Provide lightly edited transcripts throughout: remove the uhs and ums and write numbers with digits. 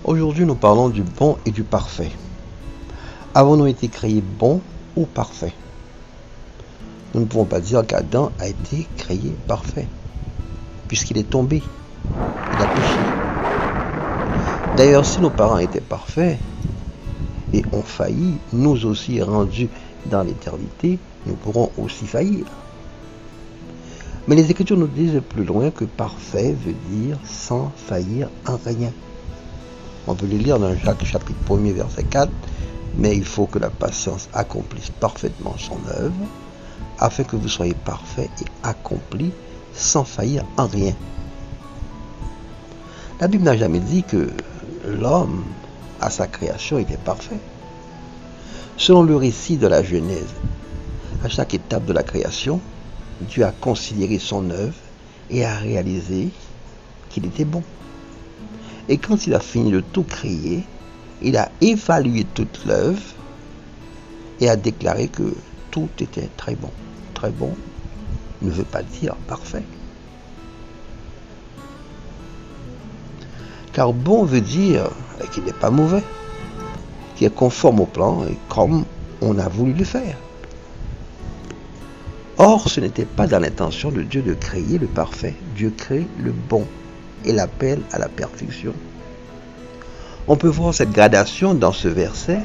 Aujourd'hui, nous parlons du bon et du parfait. Avons-nous été créés bons ou parfaits? Nous ne pouvons pas dire qu'Adam a été créé parfait, puisqu'il est tombé, il a péché. D'ailleurs, si nos parents étaient parfaits et ont failli, nous aussi rendus dans l'éternité, nous pourrons aussi faillir. Mais les Écritures nous disent plus loin que parfait veut dire sans faillir en rien. On peut le lire dans Jacques chapitre 1er verset 4, mais il faut que la patience accomplisse parfaitement son œuvre, afin que vous soyez parfaits et accomplis sans faillir en rien. La Bible n'a jamais dit que l'homme, à sa création, était parfait. Selon le récit de la Genèse, à chaque étape de la création, Dieu a considéré son œuvre et a réalisé qu'il était bon. Et quand il a fini de tout créer, il a évalué toute l'œuvre et a déclaré que tout était très bon. Très bon ne veut pas dire parfait. Car bon veut dire qu'il n'est pas mauvais, qu'il est conforme au plan et comme on a voulu le faire. Or, ce n'était pas dans l'intention de Dieu de créer le parfait. Dieu crée le bon et l'appelle à la perfection. On peut voir cette gradation dans ce verset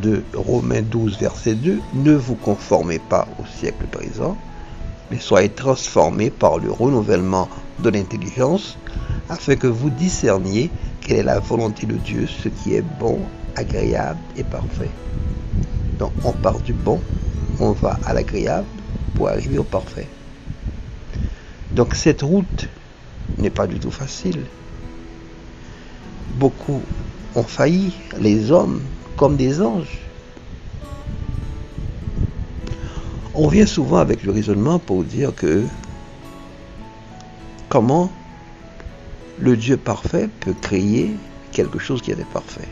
de Romains 12, verset 2. Ne vous conformez pas au siècle présent, mais soyez transformés par le renouvellement de l'intelligence, afin que vous discerniez quelle est la volonté de Dieu, ce qui est bon, agréable et parfait. Donc on part du bon, on va à l'agréable pour arriver au parfait. Donc cette route n'est pas du tout facile. Beaucoup ont failli, les hommes comme des anges. On vient souvent avec le raisonnement pour dire que comment le Dieu parfait peut créer quelque chose qui était parfait.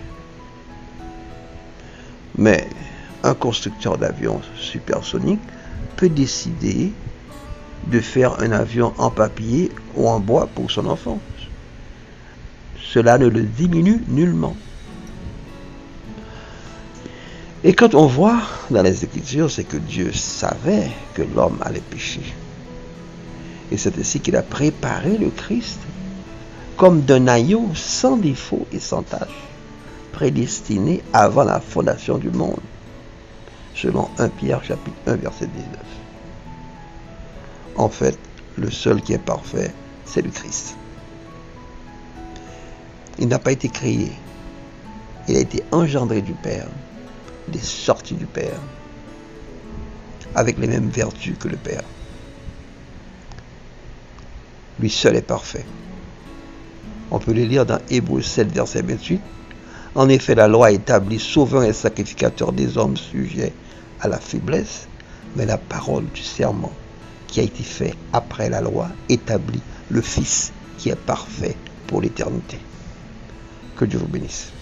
Mais un constructeur d'avion supersonique peut décider de faire un avion en papier ou en bois pour son enfant. Cela ne le diminue nullement. Et quand on voit dans les Écritures, c'est que Dieu savait que l'homme allait pécher. Et c'est ainsi qu'il a préparé le Christ comme d'un agneau sans défaut et sans tache, prédestiné avant la fondation du monde, selon 1 Pierre chapitre 1 verset 19. En fait, le seul qui est parfait, c'est le Christ. Il n'a pas été créé, il a été engendré du Père, il est sorti du Père, avec les mêmes vertus que le Père. Lui seul est parfait. On peut le lire dans Hébreux 7, verset 28. En effet, la loi établit sauveur et sacrificateur des hommes sujets à la faiblesse, mais la parole du serment qui a été fait après la loi établit le Fils qui est parfait pour l'éternité. Que Dieu vous bénisse.